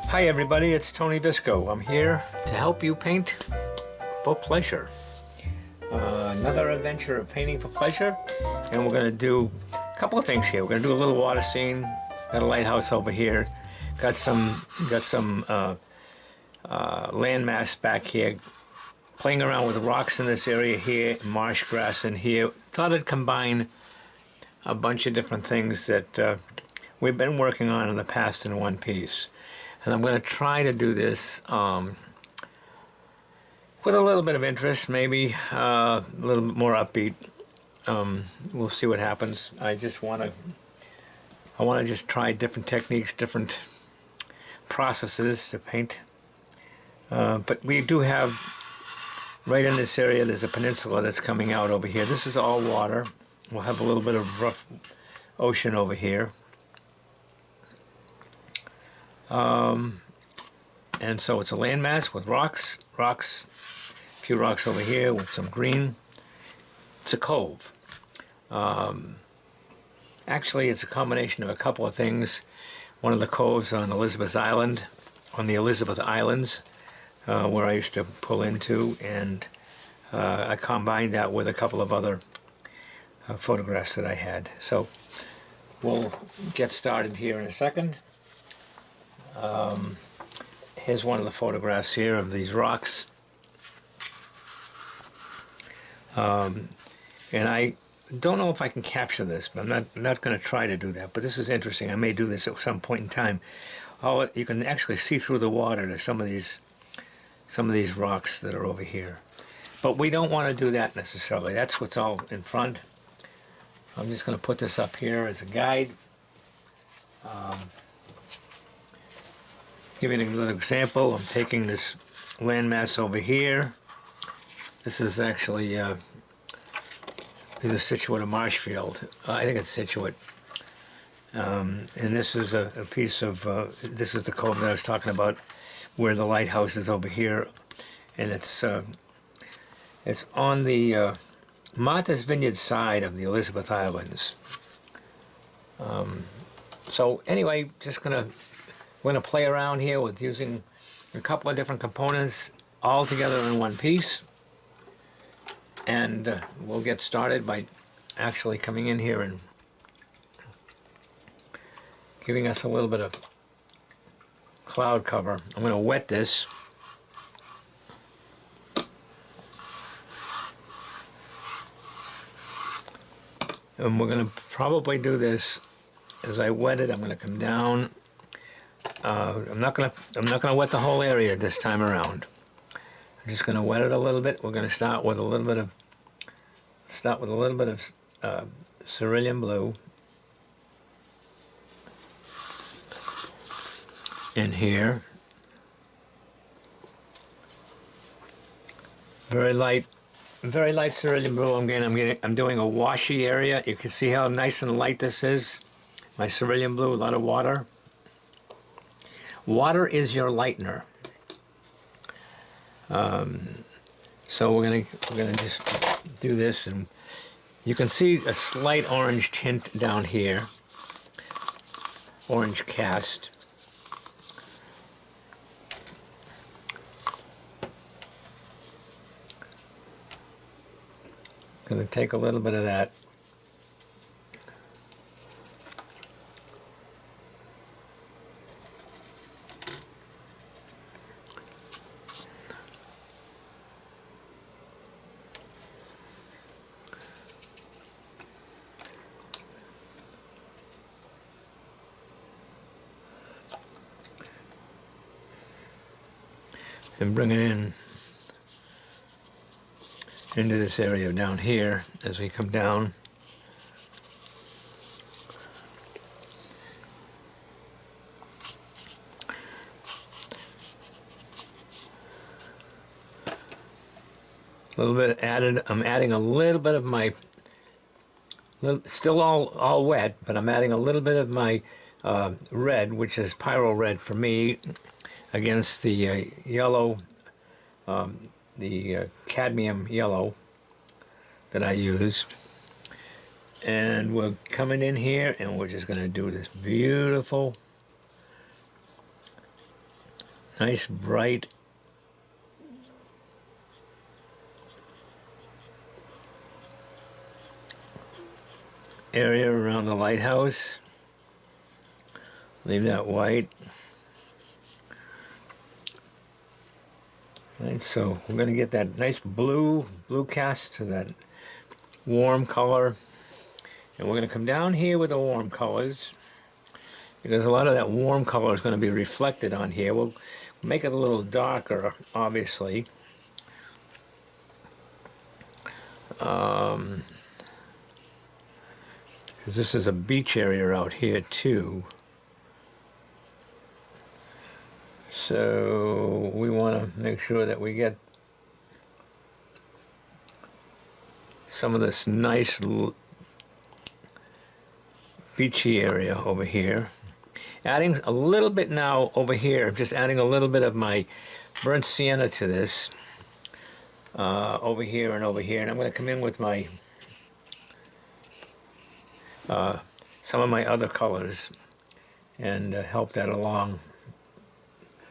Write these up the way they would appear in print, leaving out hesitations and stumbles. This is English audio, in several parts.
Hi everybody, it's Tony Visco. I'm here to help you paint for pleasure. Another adventure of painting for pleasure, and we're going to do a couple of things here. We're going to do a little water scene. Got a lighthouse over here. Got some landmass back here. Playing around with rocks in this area here, marsh grass in here. Thought I'd combine a bunch of different things that we've been working on in the past in one piece. And I'm going to try to do this with a little bit of interest, maybe a little bit more upbeat. We'll see what happens. I want to just try different techniques, different processes to paint. But we do have, right in this area, there's a peninsula that's coming out over here. This is all water. We'll have a little bit of rough ocean over here. And so it's a landmass with rocks, a few rocks over here with some green. It's a cove. Actually, it's a combination of a couple of things. One of the coves on Elizabeth Island, on the Elizabeth Islands, where I used to pull into, and I combined that with a couple of other photographs that I had. So we'll get started here in a second. Here's one of the photographs here of these rocks. And I don't know if I can capture this, but I'm not going to try to do that. But this is interesting. I may do this at some point in time. You can actually see through the water to some of these rocks that are over here. But we don't want to do that necessarily. That's what's all in front. I'm just going to put this up here as a guide. Give you another example. I'm taking this landmass over here. This is actually either Situate or Marshfield. I think it's Situate. And this is a piece of, this is the cove that I was talking about, where the lighthouse is over here. And it's on the Martha's Vineyard side of the Elizabeth Islands. So anyway, we're going to play around here with using a couple of different components all together in one piece. And we'll get started by actually coming in here and giving us a little bit of cloud cover. I'm going to wet this. And we're going to probably do this as I wet it. I'm going to come down. I'm not gonna wet the whole area this time around. I'm just gonna wet it a little bit. We're gonna start with a little bit of cerulean blue in here. Very light cerulean blue. I'm doing a washy area. You can see how nice and light this is. My cerulean blue, a lot of water. Water is your lightener. So we're gonna just do this, and you can see a slight orange tint down here, orange cast. Gonna take a little bit of that. And bring it in into this area down here as we come down. A little bit added. I'm adding a little bit of my, still all wet, but I'm adding a little bit of my red, which is pyro red for me, against the yellow, the cadmium yellow that I used. And we're coming in here and we're just going to do this beautiful nice bright area around the lighthouse. Leave that white. Right, so we're going to get that nice blue cast to that warm color. And we're going to come down here with the warm colors, because a lot of that warm color is going to be reflected on here. We'll make it a little darker, obviously. Because this is a beach area out here too. So we want to make sure that we get some of this nice beachy area over here. Adding a little bit now over here, just adding a little bit of my burnt sienna to this over here and over here. And I'm going to come in with my some of my other colors and help that along.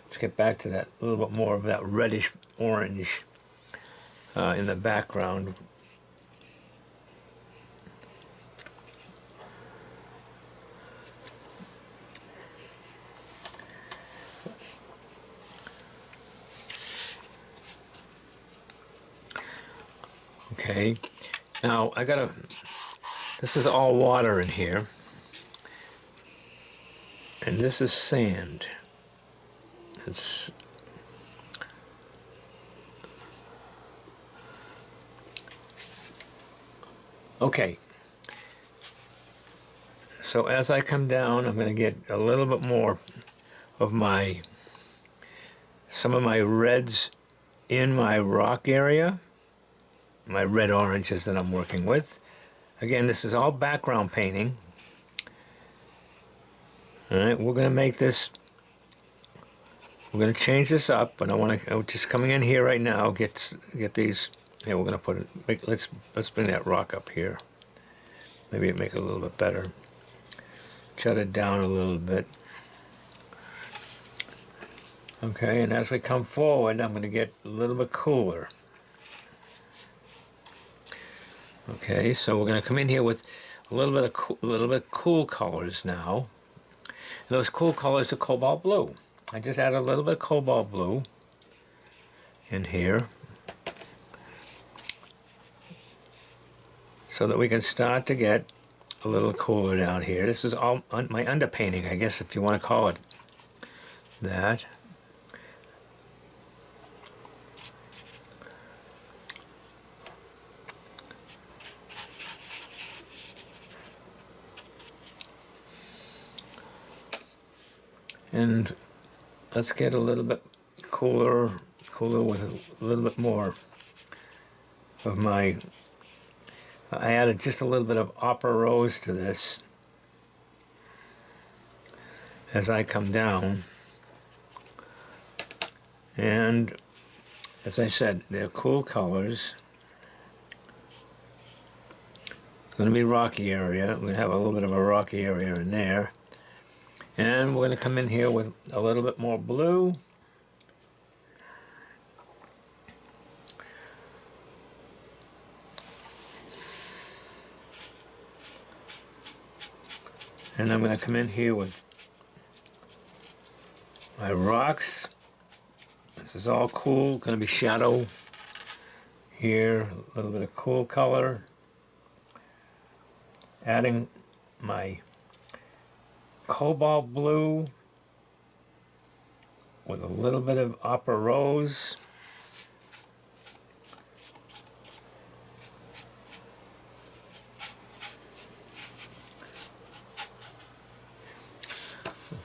Let's get back to that, a little bit more of that reddish orange in the background. Okay, now this is all water in here, and this is sand. It's okay. So as I come down, I'm going to get a little bit more of some of my reds in my rock area, my red oranges that I'm working with. Again, this is all background painting. All right, we're going to make this. We're going to change this up, but I'm just coming in here right now. Get these. Yeah, we're going to put it. Let's bring that rock up here. Maybe it make it a little bit better. Shut it down a little bit. Okay, and as we come forward, I'm going to get a little bit cooler. Okay, so we're going to come in here with a little bit cool colors now. And those cool colors are cobalt blue. I just add a little bit of cobalt blue in here so that we can start to get a little cooler down here. This is all my underpainting, I guess, if you want to call it that. And let's get a little bit cooler with a little bit more of my, I added just a little bit of opera rose to this as I come down. And as I said, they're cool colors. It's going to be rocky area. We're going to have a little bit of a rocky area in there. And we're going to come in here with a little bit more blue. And I'm going to come in here with my rocks. This is all cool. Going to be shadow here. A little bit of cool color. Adding my cobalt blue with a little bit of opera rose.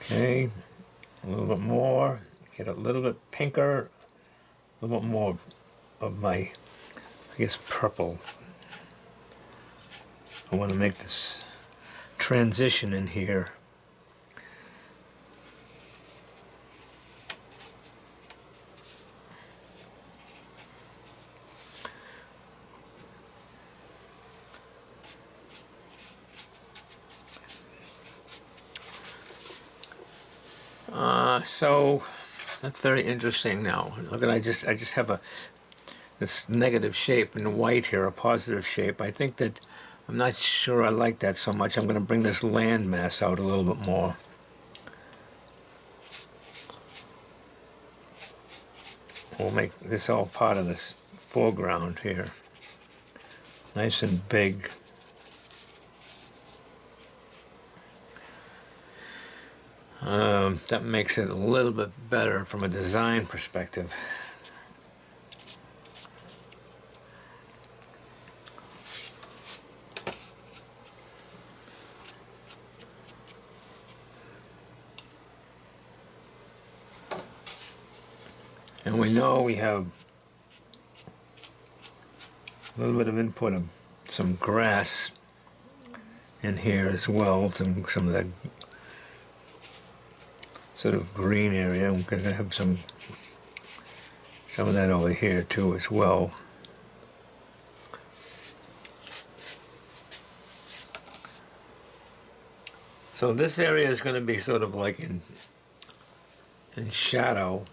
Okay, a little bit more, get a little bit pinker, a little bit more of my, I guess, purple. I want to make this transition in here. So That's very interesting now. Look at, I just have this negative shape in white here, a positive shape. I think that, I'm not sure I like that so much. I'm going to bring this land mass out a little bit more. We'll make this all part of this foreground here. Nice and big. That makes it a little bit better from a design perspective. And we know we have a little bit of input of some grass in here as well, some of that sort of green area. We're going to have some of that over here too as well. So this area is going to be sort of like in shadow.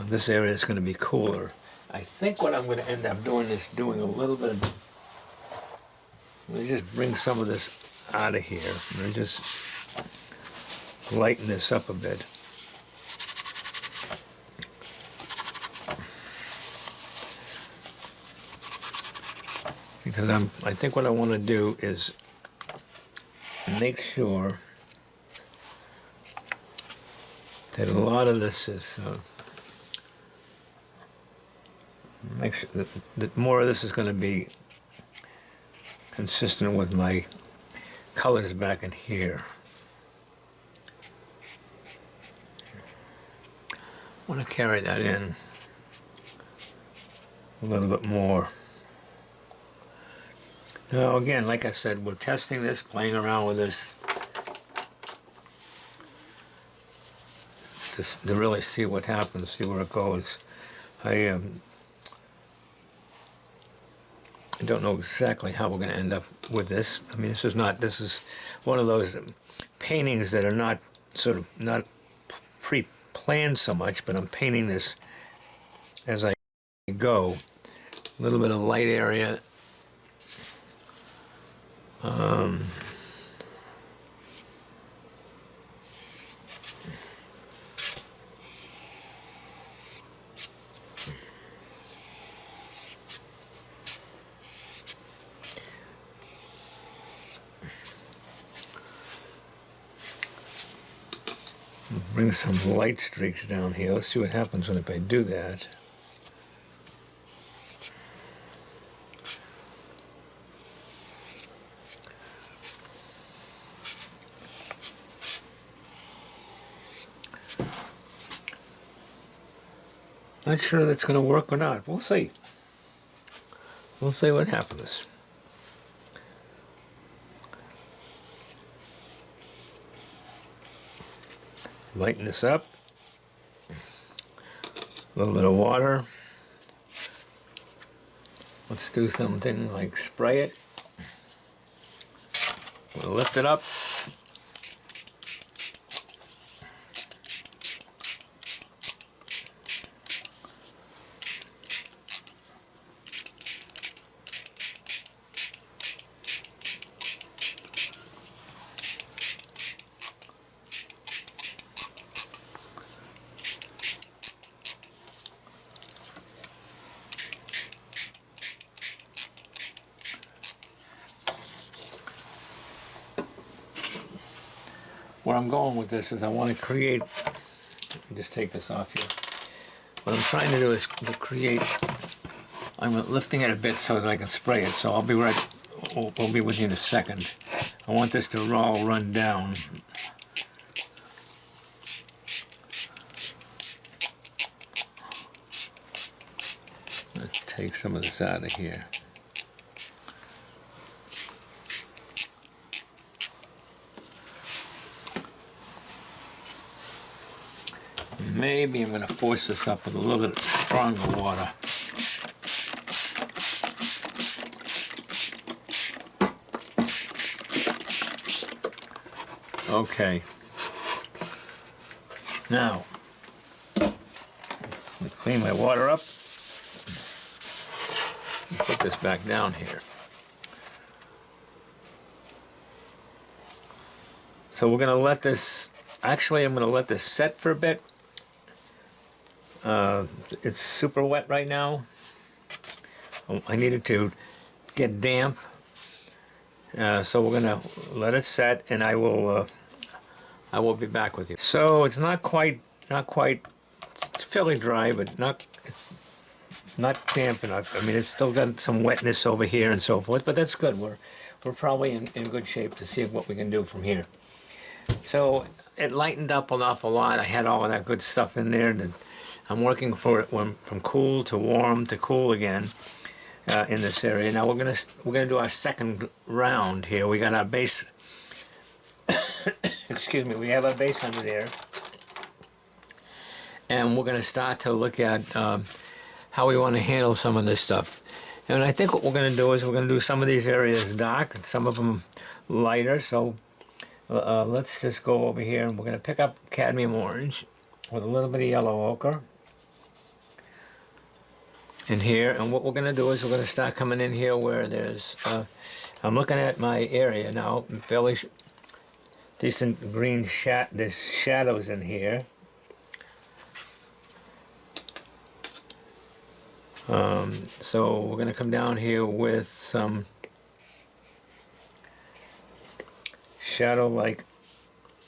This area is going to be cooler. I think what I'm going to end up doing is doing a little bit of, let me just bring some of this out of here. I'm going to just lighten this up a bit. Because I think what I want to do is make sure that a lot of this is, make sure that more of this is going to be consistent with my colors back in here. I want to carry that in a little bit more. Now again, like I said, we're testing this, playing around with this, just to really see what happens, see where it goes. I don't know exactly how we're going to end up with this. I mean, this is one of those paintings that are not not pre-planned so much, but I'm painting this as I go. A little bit of light area. Bring some light streaks down here. Let's see what happens if I do that. Not sure that's going to work or not. We'll see. We'll see what happens. Lighten this up. A little bit of water. Let's do something like spray it. We'll lift it up. Where I'm going with this is I want to create, let me just take this off here. What I'm trying to do is to create, I'm lifting it a bit so that I can spray it, so I'll be we'll be with you in a second. I want this to all run down. Let's take some of this out of here. Maybe I'm going to force this up with a little bit stronger water. Okay. Now, let me clean my water up. Put this back down here. So we're going to let this, actually I'm going to let this set for a bit. It's super wet right now. I need it to get damp. So we're going to let it set, and I will be back with you. So it's not quite, it's fairly dry, but it's not damp enough. I mean, it's still got some wetness over here and so forth, but that's good. We're probably in good shape to see what we can do from here. So it lightened up an awful lot. I had all of that good stuff in there, and I'm working for it from cool to warm to cool again in this area. Now we're gonna do our second round here. We got our base. Excuse me. We have our base under there, and we're gonna start to look at how we want to handle some of this stuff. And I think what we're gonna do is we're gonna do some of these areas dark and some of them lighter. So let's just go over here, and we're gonna pick up cadmium orange with a little bit of yellow ochre in here. And what we're going to do is we're going to start coming in here where there's I'm looking at my area now, fairly decent green there's shadows in here. So we're going to come down here with some shadow-like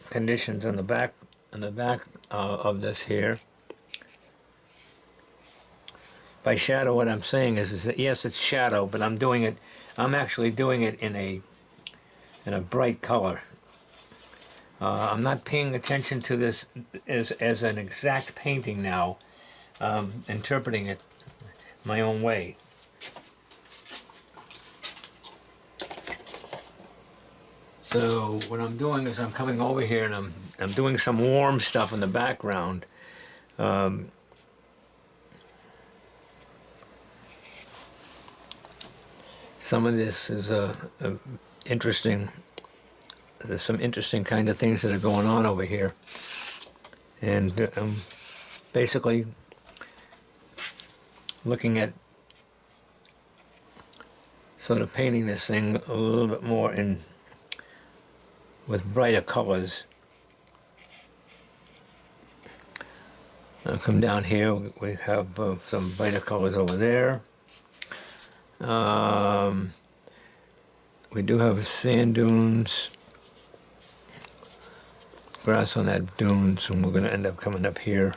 conditions on the back of this here. By shadow, what I'm saying is that yes, it's shadow, but I'm actually doing it in a bright color. I'm not paying attention to this as an exact painting now, interpreting it my own way. So what I'm doing is I'm coming over here and I'm doing some warm stuff in the background. Some of this is interesting. There's some interesting kind of things that are going on over here, and I'm basically looking at sort of painting this thing a little bit more with brighter colors. I'll come down here. We have some brighter colors over there. We do have sand dunes, grass on that dunes, and we're going to end up coming up here.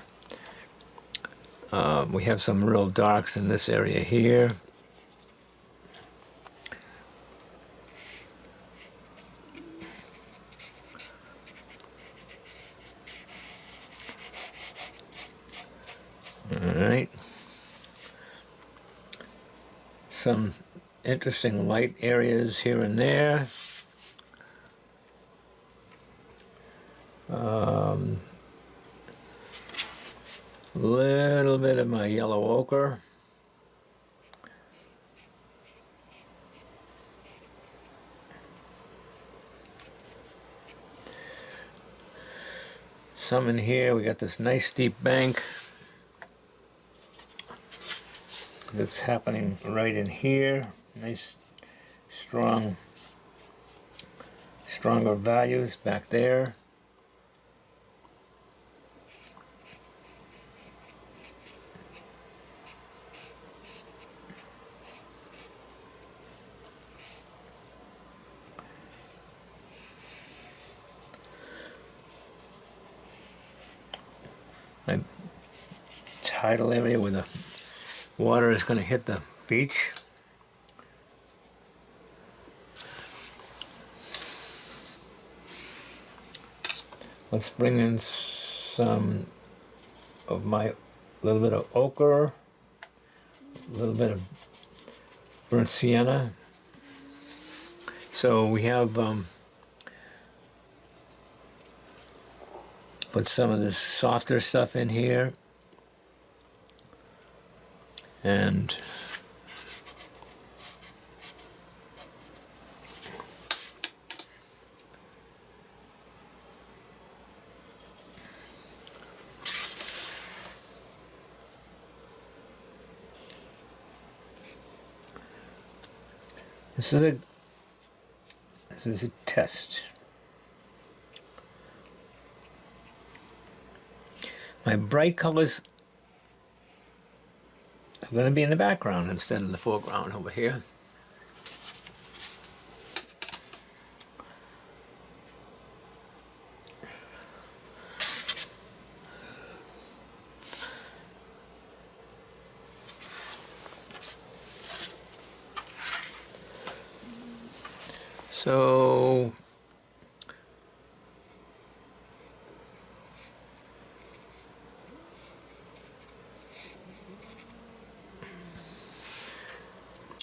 We have some real darks in this area here. All right. Some interesting light areas here and there. Little bit of my yellow ochre. Some in here. We got this nice deep bank that's happening right in here. Nice, stronger values back there. My tidal area where the water is going to hit the beach. Let's bring in some of my little bit of ochre, a little bit of burnt sienna. So we have put some of this softer stuff in here, and This is a test. My bright colors are going to be in the background instead of the foreground over here. So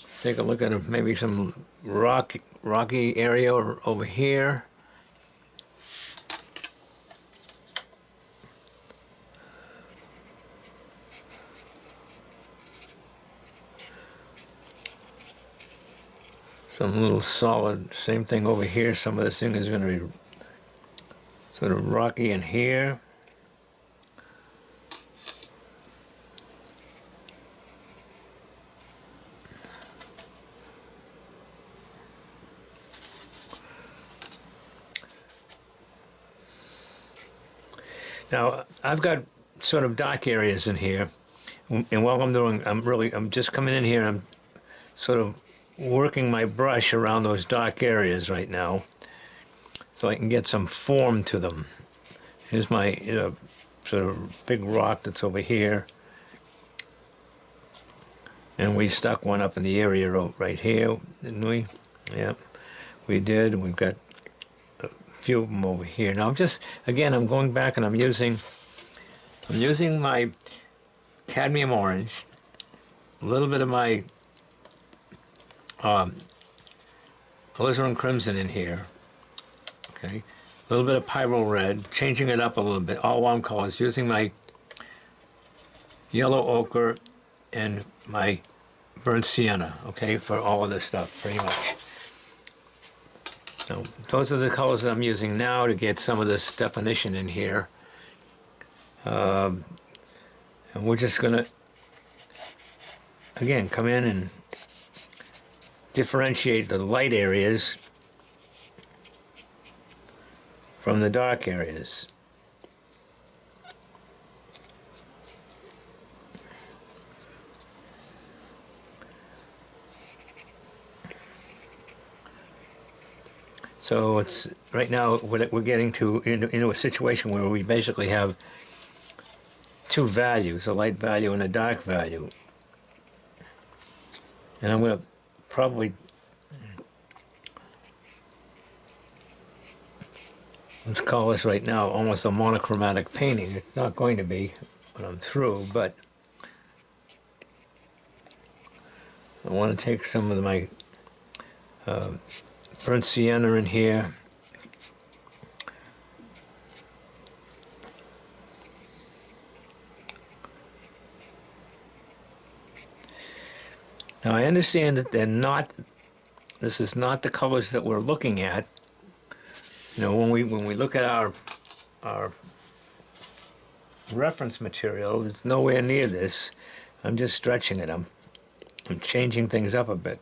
let's take a look at maybe some rocky area over here. Some little solid, same thing over here. Some of this thing is going to be sort of rocky in here. Now, I've got sort of dark areas in here, and what I'm doing, I'm just coming in here and I'm sort of working my brush around those dark areas right now so I can get some form to them. Here's my sort of big rock that's over here, and we stuck one up in the area right here, didn't we? Yeah, we did. We've got a few of them over here. Now I'm going back and I'm using my cadmium orange, a little bit of my alizarin crimson in here, okay, a little bit of pyro red, changing it up a little bit, all warm colors, using my yellow ochre and my burnt sienna, okay, for all of this stuff, pretty much. So those are the colors that I'm using now to get some of this definition in here. And we're just going to, again, come in and differentiate the light areas from the dark areas. So it's right now we're getting into a situation where we basically have two values, a light value and a dark value. And I'm going to probably, let's call this right now almost a monochromatic painting. It's not going to be when I'm through, but I want to take some of my burnt sienna in here. Now I understand that this is not the colors that we're looking at. You know, when we look at our reference material, it's nowhere near this. I'm just stretching it. I'm changing things up a bit.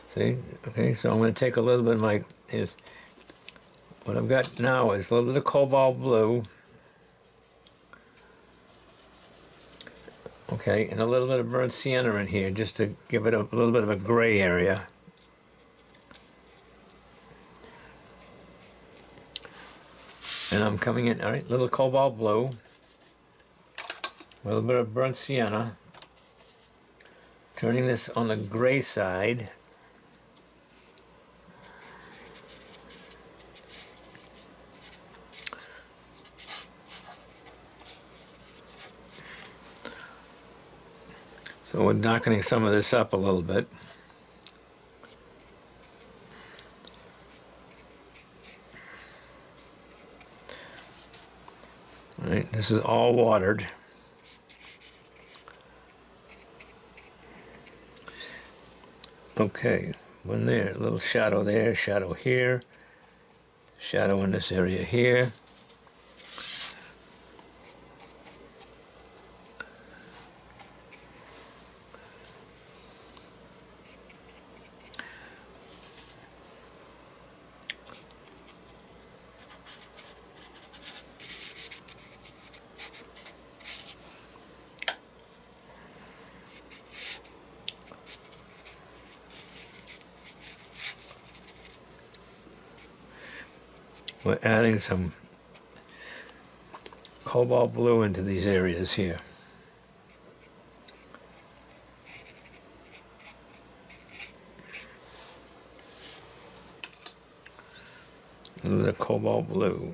See? Okay, so I'm going to take a little bit of what I've got now is a little bit of cobalt blue. Okay, and a little bit of burnt sienna in here just to give it a little bit of a gray area. And I'm coming in, all right, little cobalt blue, a little bit of burnt sienna, turning this on the gray side. So we're darkening some of this up a little bit. All right, This is all watered. Okay, one there, a little shadow there, shadow here, shadow in this area here. We're adding some cobalt blue into these areas here. A little bit of cobalt blue.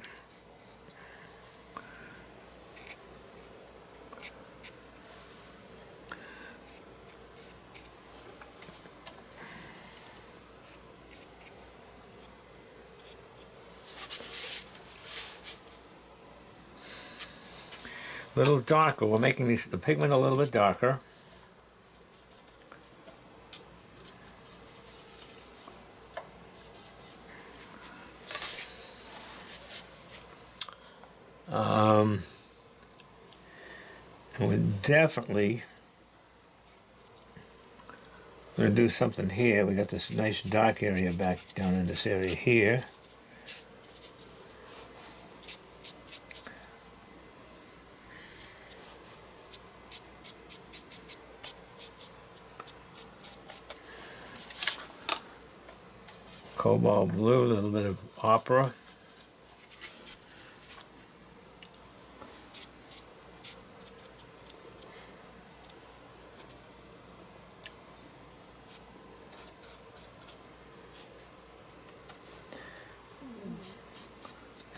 A little darker. We're making the pigment a little bit darker. And we're definitely going to do something here. We got this nice dark area back down in this area here. Cobalt blue, a little bit of opera.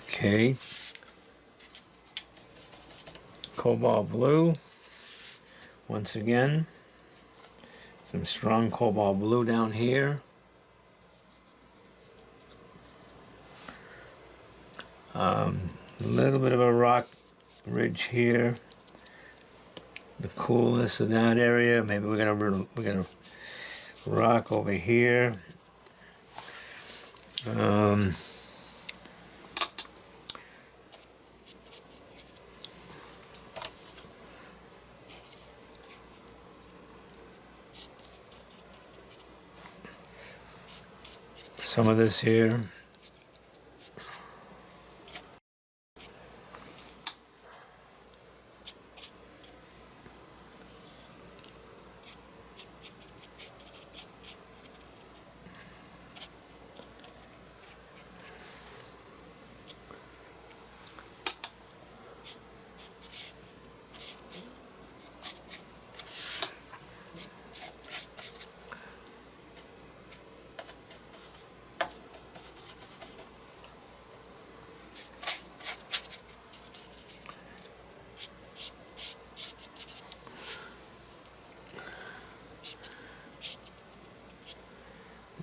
Okay. Cobalt blue. Once again, some strong cobalt blue down here. A little bit of a rock ridge here. The coolness of that area. Maybe we're gonna rock over here. Some of this here.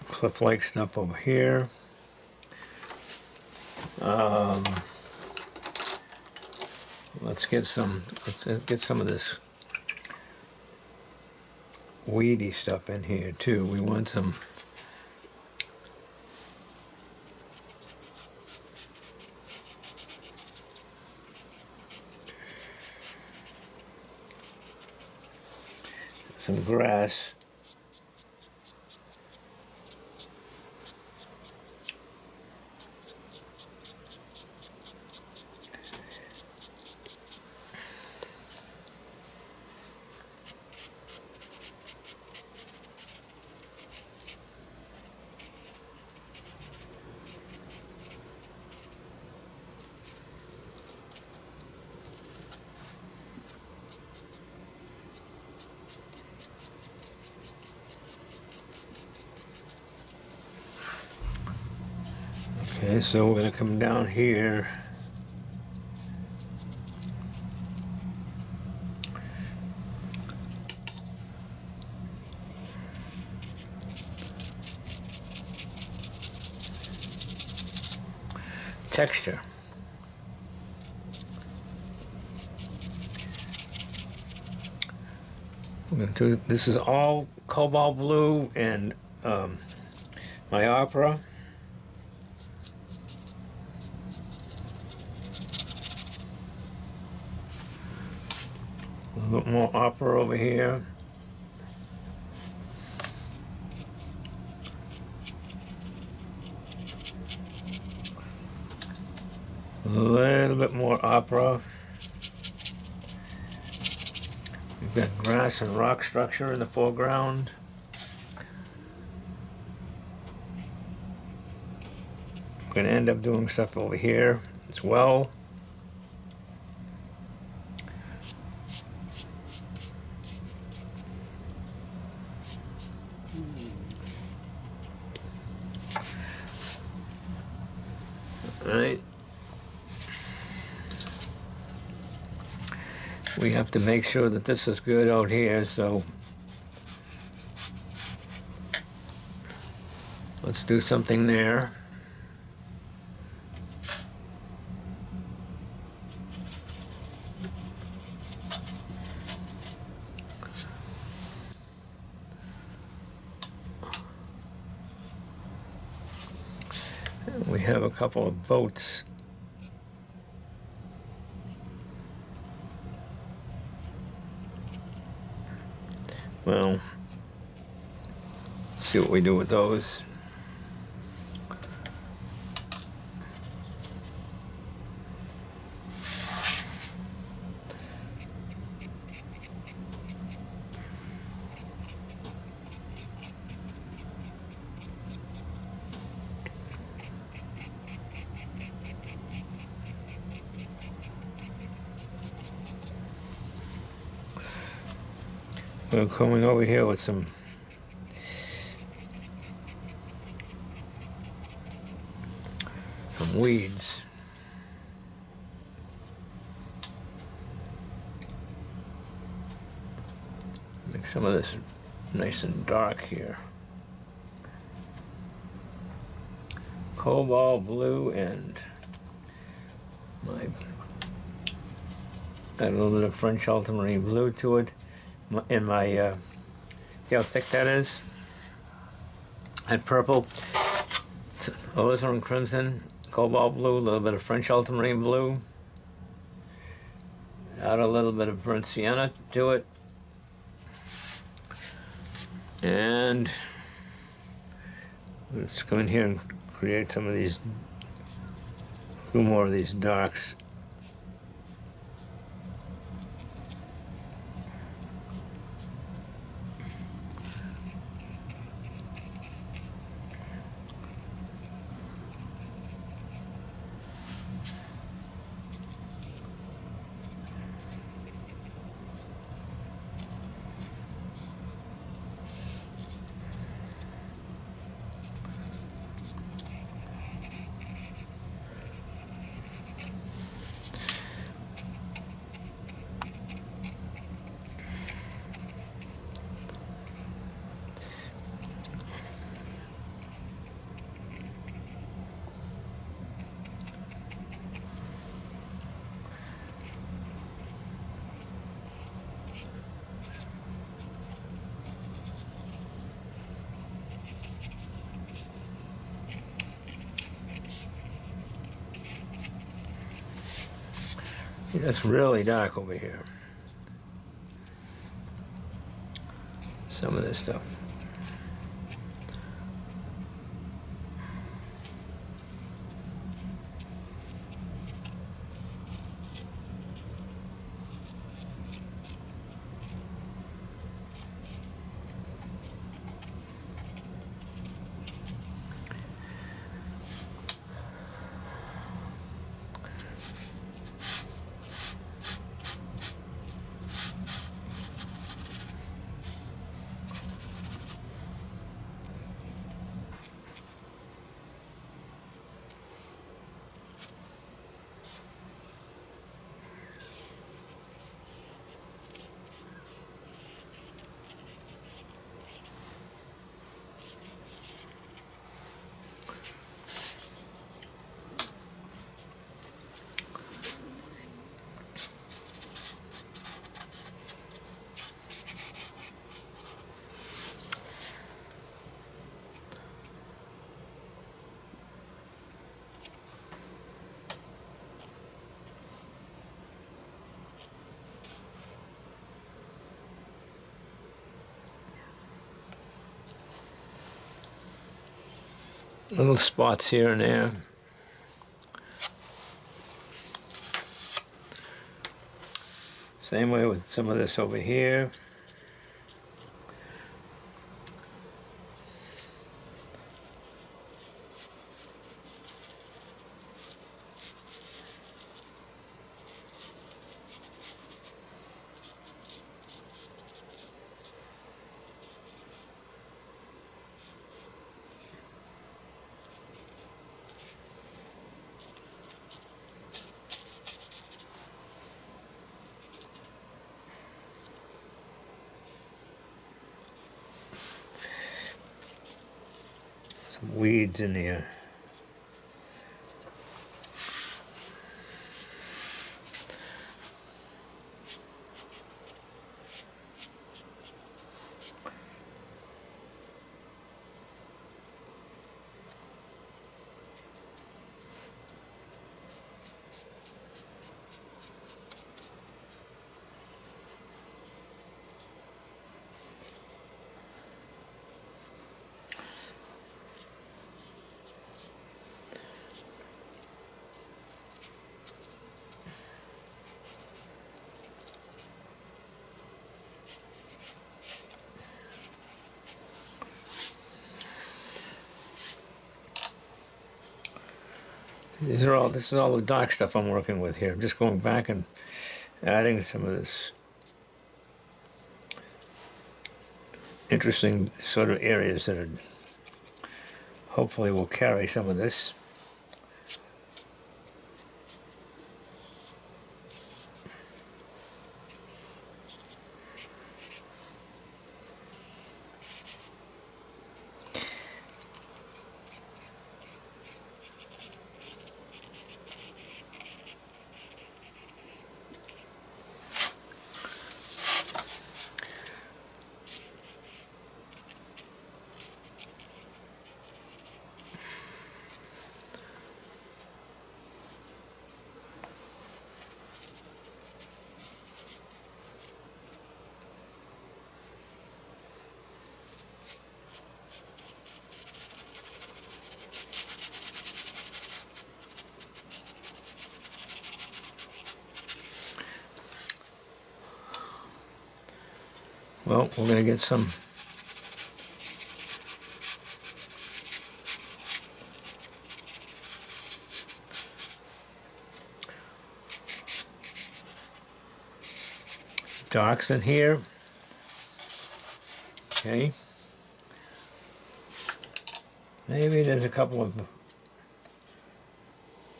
Cliff-like stuff over here. Let's get some of this weedy stuff in here too. We want some grass. Okay, so we're going to come down here. Texture. This is all cobalt blue and my opera. A little bit more opera over here. A little bit more opera. We've got grass and rock structure in the foreground. I'm going to end up doing stuff over here as well. Right. We have to make sure that this is good out here, so let's do something there. We have a couple of boats. Well, see what we do with those. We're coming over here with some weeds. Make some of this nice and dark here. Cobalt blue and add a little bit of French ultramarine blue to it. In my, see how thick that is? And purple, alizarin crimson, cobalt blue, a little bit of French ultramarine blue. Add a little bit of burnt sienna to it. And let's come in here and create some of these, a few more of these darks. It's really dark over here. Some of this stuff. little spots here and there. Same way with some of this over here. Some weeds in here. This is all the dark stuff I'm working with here. I'm just going back and adding some of this interesting sort of areas that are, hopefully will carry some of this. Well, we're going to get some darks in here. Okay. Maybe there's a couple of,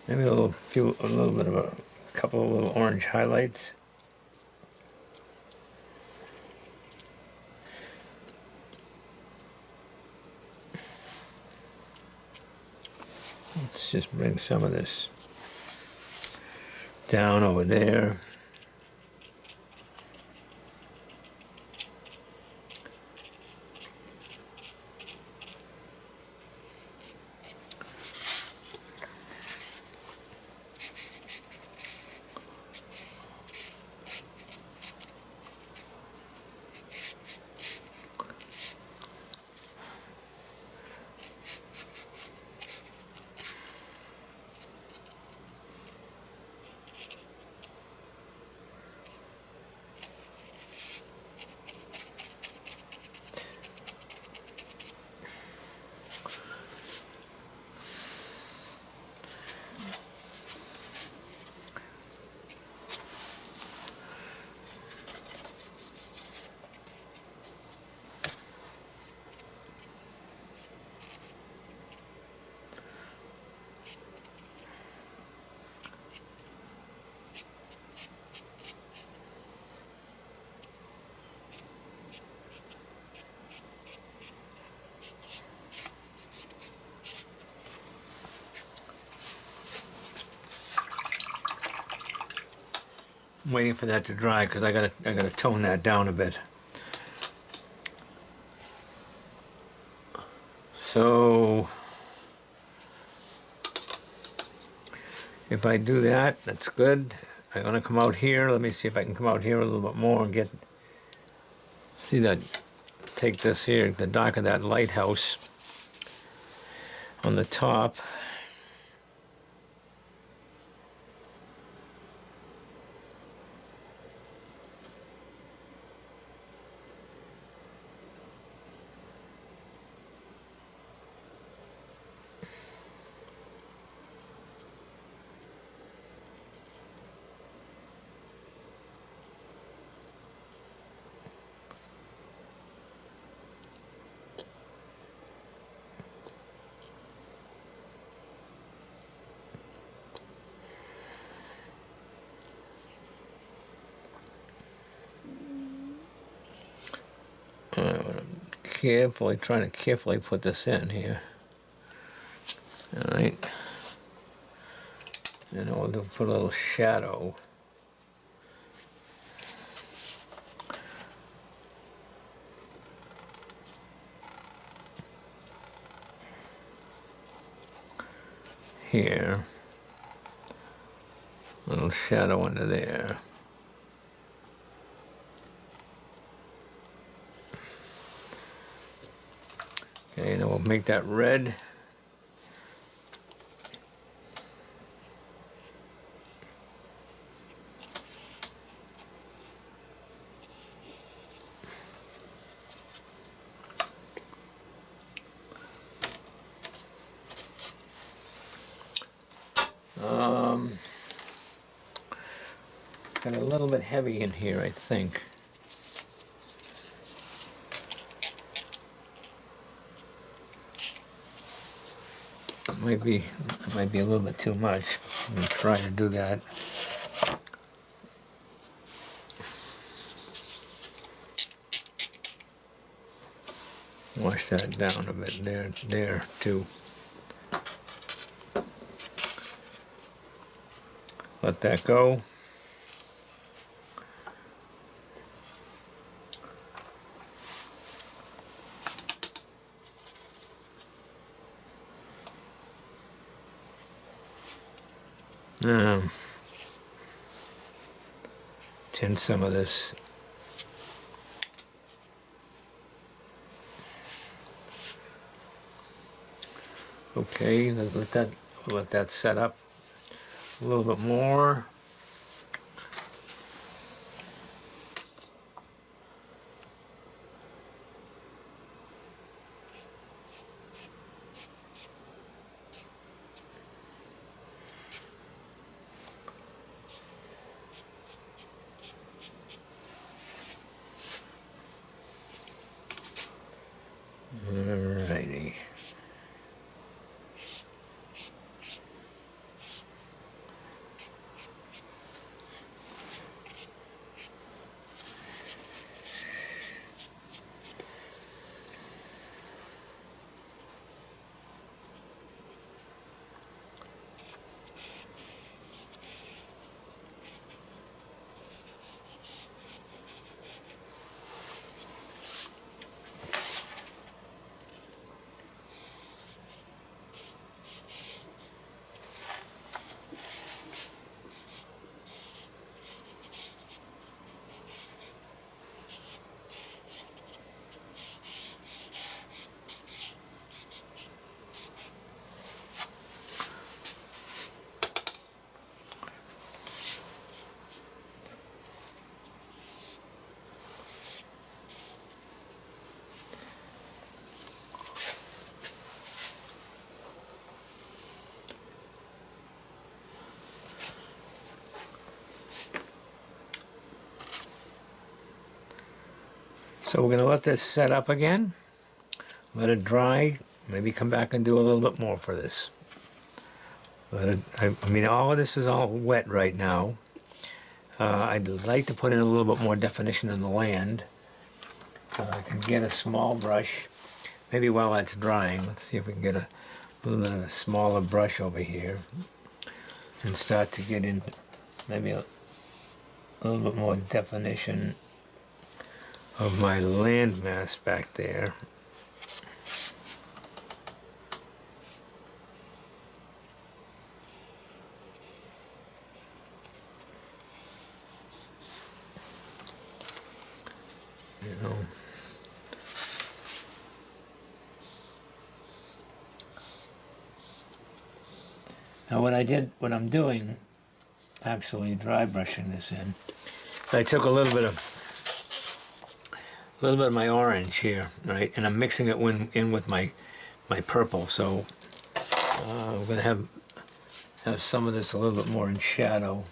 maybe a little bit of a couple of little orange highlights. Let's just bring some of this down over there. I'm waiting for that to dry because I gotta tone that down a bit. So if I do that, that's good. I'm gonna come out here. Let me see if I can come out here a little bit more and see that. Take this here, the dark of that lighthouse. on the top. Trying to carefully put this in here. All right. And I'll put a little shadow. Here. A little shadow under there. Okay, then we'll make that red. Got a little bit heavy in here, I think. It might be a little bit too much. I'm gonna try to do that. Wash that down a bit there too. Let that go. Tint some of this. Okay, let that set up a little bit more. Alrighty. So we're going to let this set up again, let it dry, maybe come back and do a little bit more for this. I mean, all of this is all wet right now. I'd like to put in a little bit more definition in the land. I can get a small brush, maybe while that's drying. Let's see if we can get a little bit of a smaller brush over here and start to get in maybe a little bit more definition of my landmass back there. You know. Now what I'm doing, actually dry brushing this in, so I took a little bit of my orange here, right, and I'm mixing it in with my purple. So I'm gonna have some of this a little bit more in shadow,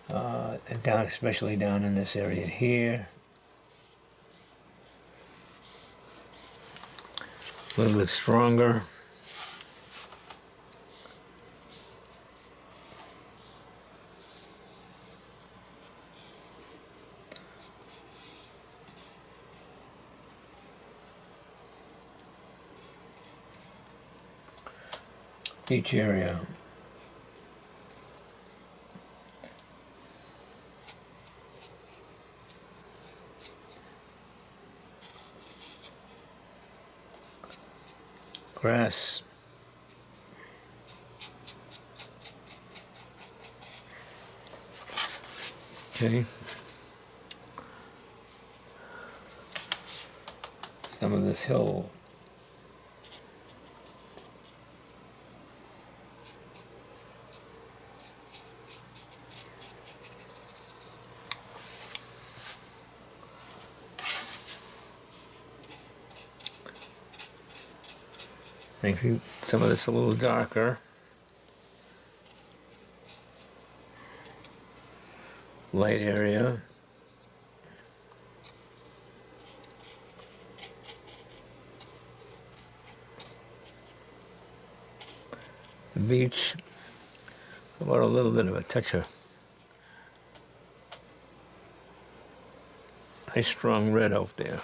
and down, especially down in this area here. A little bit stronger. Each area. Grass. Okay. Some of this hill. Make some of this a little darker. Light area. The beach. How about a little bit of a touch of nice strong red out there.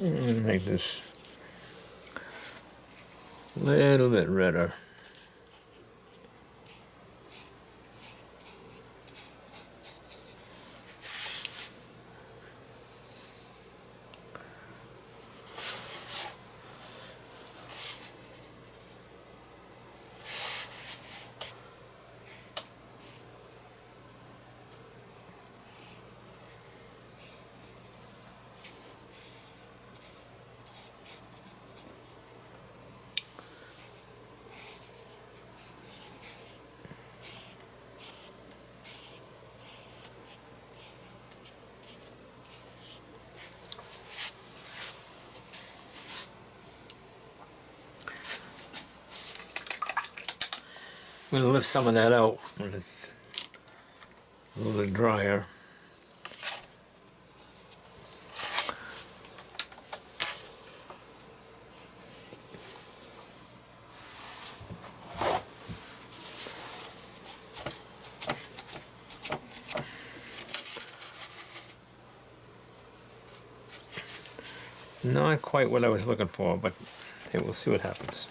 Make this a little bit redder. I'm going to lift some of that out when it's a little bit drier. Not quite what I was looking for, but hey, we'll see what happens.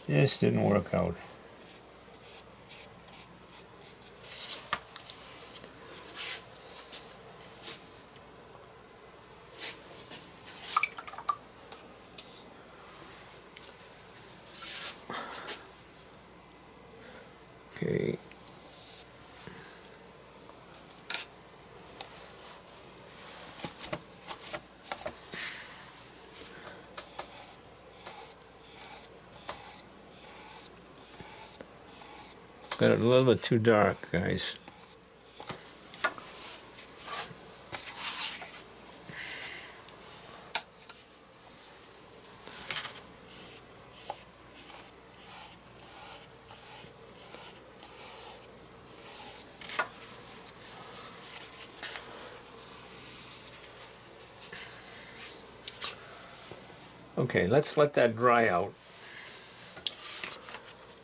This didn't work out. Okay. Got it a little bit too dark, guys. Okay, let's let that dry out.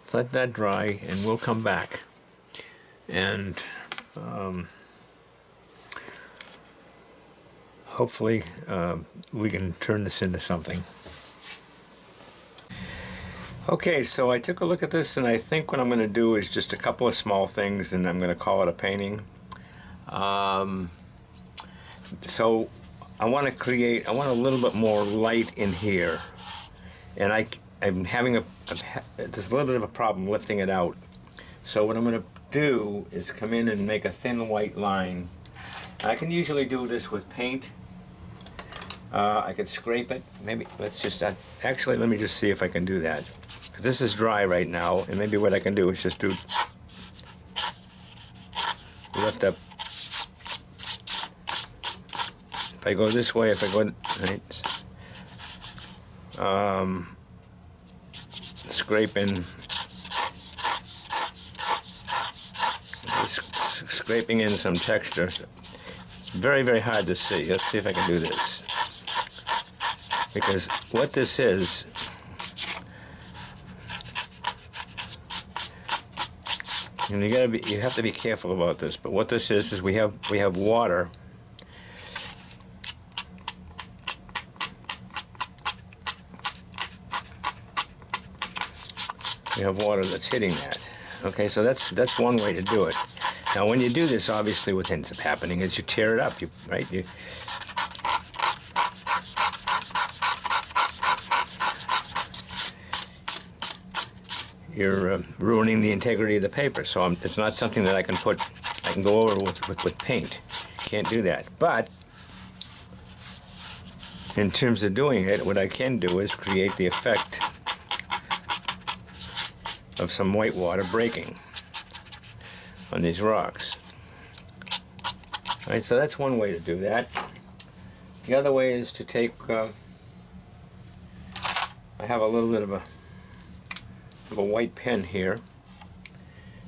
Let's let that dry, and we'll come back. And hopefully we can turn this into something. Okay, so I took a look at this, and I think what I'm going to do is just a couple of small things, and I'm going to call it a painting. So I want a little bit more light in here, and I'm having there's a little bit of a problem lifting it out. So what I'm going to do is come in and make a thin white line. I can usually do this with paint. I could scrape it. Maybe actually let me just see if I can do that. 'Cause this is dry right now, and maybe what I can do is just lift up. If I go this way, scraping, scraping in some texture. It's very, very hard to see. Let's see if I can do this. Because what this is, and you have to be careful about this. But what this is we have water. We have water that's hitting that. Okay, so that's one way to do it. Now, when you do this, obviously, what ends up happening is you tear it up. You're ruining the integrity of the paper. So it's not something that I can go over with paint. Can't do that. But in terms of doing it, what I can do is create the effect of some white water breaking on these rocks. All right, so that's one way to do that. The other way is to take, I have a little bit of a white pen here.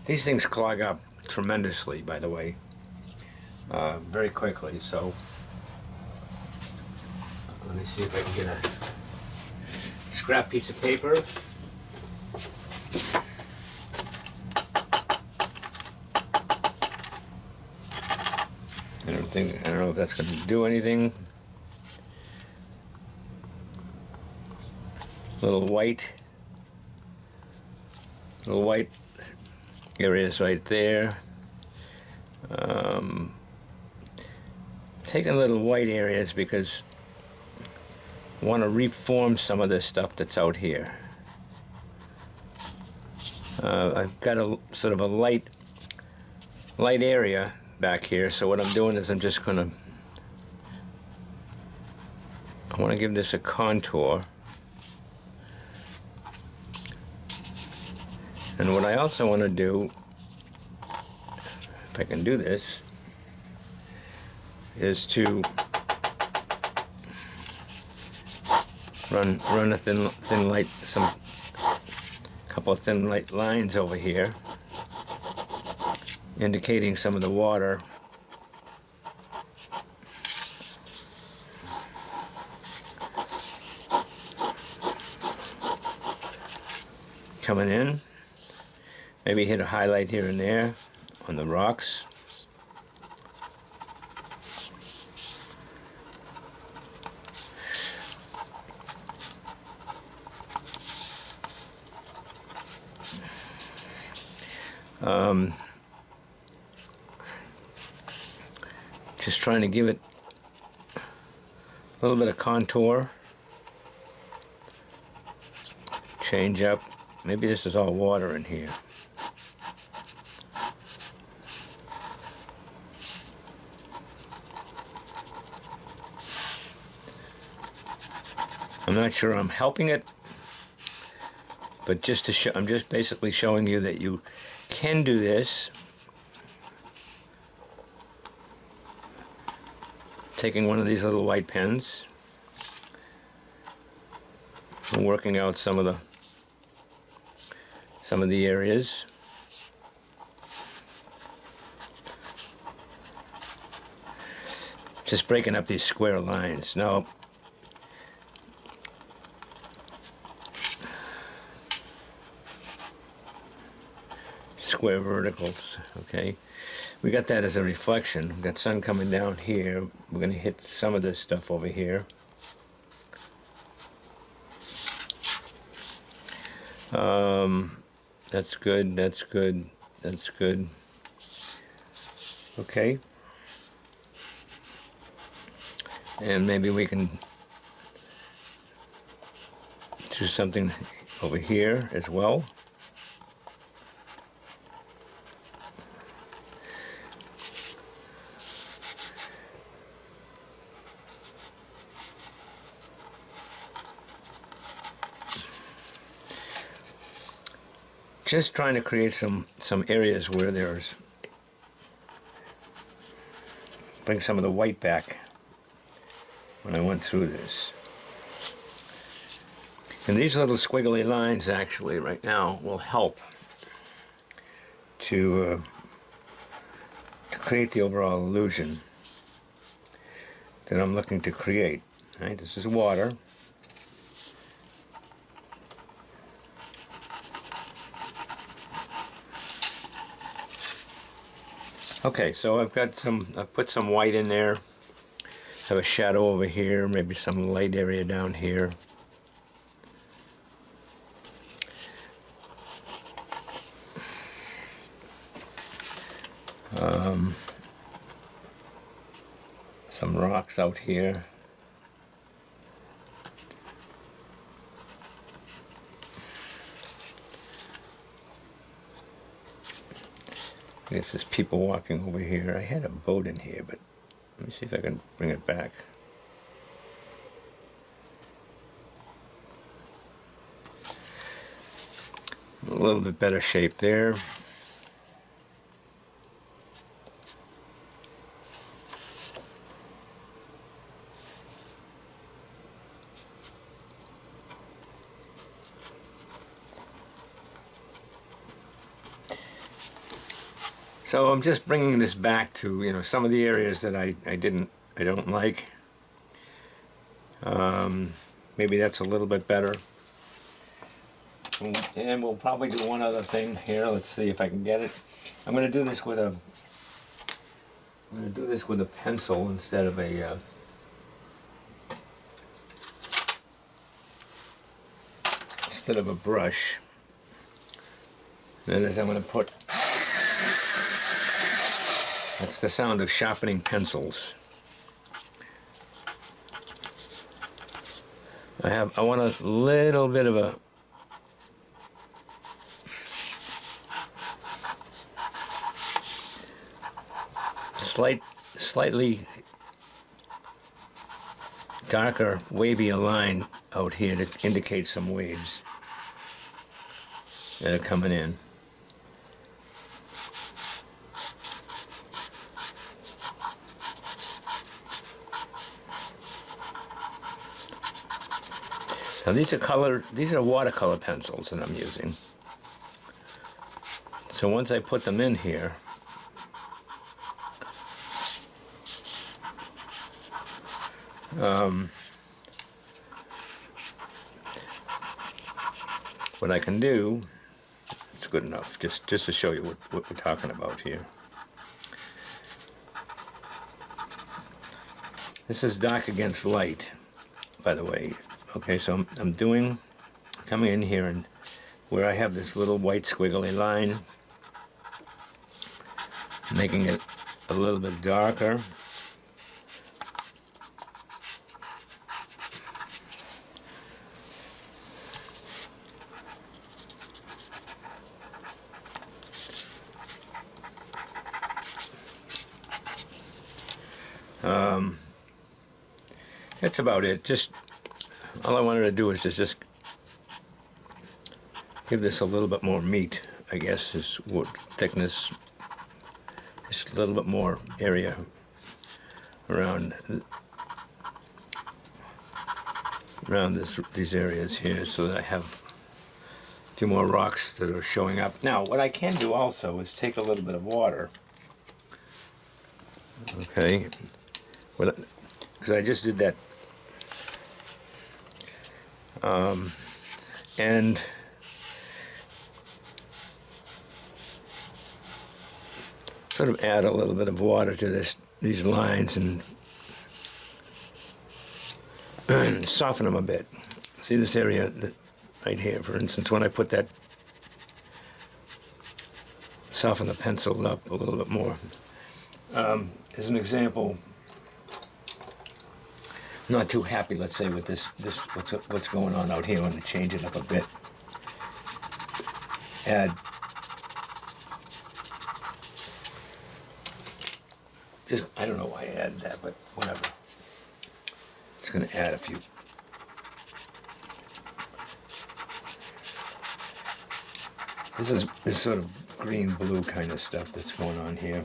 These things clog up tremendously, by the way, very quickly. So let me see if I can get a scrap piece of paper. I don't know if that's going to do anything. Little white areas right there. Taking little white areas because I want to reform some of this stuff that's out here. I've got a sort of a light area back here, so what I'm doing is I'm just gonna, I want to give this a contour. And what I also want to do, if I can do this, is to run a thin light, couple of thin light lines over here, indicating some of the water. Coming in. Maybe hit a highlight here and there on the rocks. Just trying to give it a little bit of contour. Change up. Maybe this is all water in here. I'm not sure I'm helping it, but just to show, I'm just basically showing you that you can do this. Taking one of these little white pens and working out some of the areas. Just breaking up these square lines. Now, square verticals, okay? We got that as a reflection. We got sun coming down here. We're going to hit some of this stuff over here. That's good, that's good, that's good. Okay. And maybe we can do something over here as well. Just trying to create some areas where there's, bring some of the white back when I went through this. And these little squiggly lines actually right now will help to create the overall illusion that I'm looking to create. Right? This is water. Okay, so I've put some white in there. Have a shadow over here, maybe some light area down here. Some rocks out here. I guess there's people walking over here. I had a boat in here, but let me see if I can bring it back. A little bit better shape there. So I'm just bringing this back to, you know, some of the areas that I don't like. Maybe that's a little bit better. And we'll probably do one other thing here. Let's see if I can get it. I'm going to do this with a pencil instead of a brush. And as I'm going to put. That's the sound of sharpening pencils. I want a little bit of a slightly darker, wavy line out here to indicate some waves that are coming in. Now these are watercolor pencils that I'm using. So once I put them in here, what I can do, it's good enough, just to show you what we're talking about here. This is dark against light, by the way. Okay, so I'm coming in here and where I have this little white squiggly line, making it a little bit darker. That's about it. Just all I wanted to do is just give this a little bit more meat, I guess, is wood thickness, just a little bit more area around these areas here, so that I have a few more rocks that are showing up. Now, what I can do also is take a little bit of water, okay, because I just did that. And sort of add a little bit of water to these lines and soften them a bit. See this area right here, for instance, when I put that, soften the pencil up a little bit more. As an example, not too happy, let's say, with this what's going on out here. I want to change it up a bit. Add just, I don't know why I added that, but whatever. Just going to add a few. This is this sort of green-blue kind of stuff that's going on here.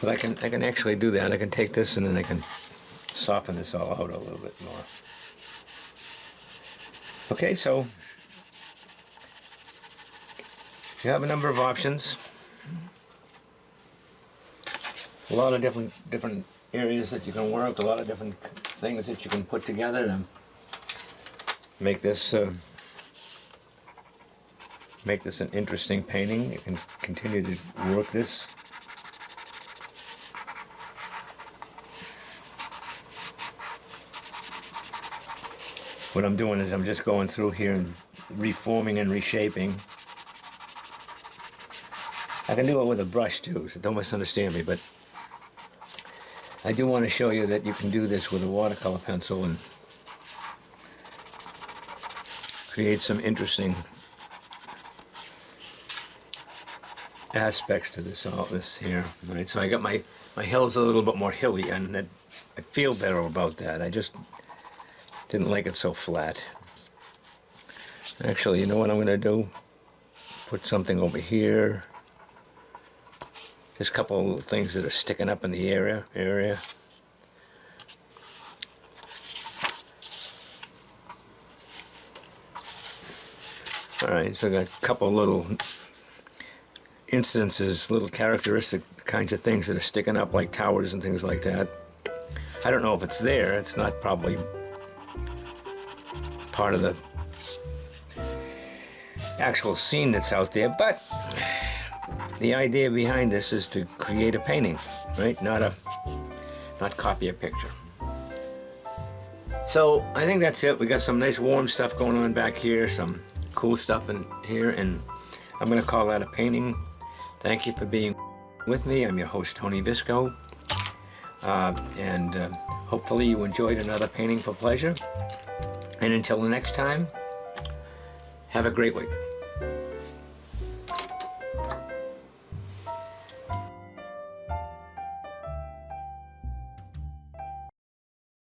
But I can actually do that. I can take this and then I can soften this all out a little bit more. Okay, so you have a number of options. A lot of different areas that you can work, a lot of different things that you can put together to make this an interesting painting. You can continue to work this. What I'm doing is I'm just going through here and reforming and reshaping. I can do it with a brush too, so don't misunderstand me, but I do want to show you that you can do this with a watercolor pencil and create some interesting aspects to this, all this here. All right, so I got my hill's a little bit more hilly, and I feel better about that. I just didn't like it so flat. Actually, you know what I'm going to do? Put something over here. There's a couple of things that are sticking up in the area. All right, so I got a couple of little instances, little characteristic kinds of things that are sticking up, like towers and things like that. I don't know if it's there. It's not probably part of the actual scene that's out there, but the idea behind this is to create a painting, right? Not copy a picture. So I think that's it. We got some nice warm stuff going on back here, some cool stuff in here, and I'm going to call that a painting. Thank you for being with me. I'm your host, Tony Visco, and hopefully you enjoyed another Painting for Pleasure. And until the next time, have a great week.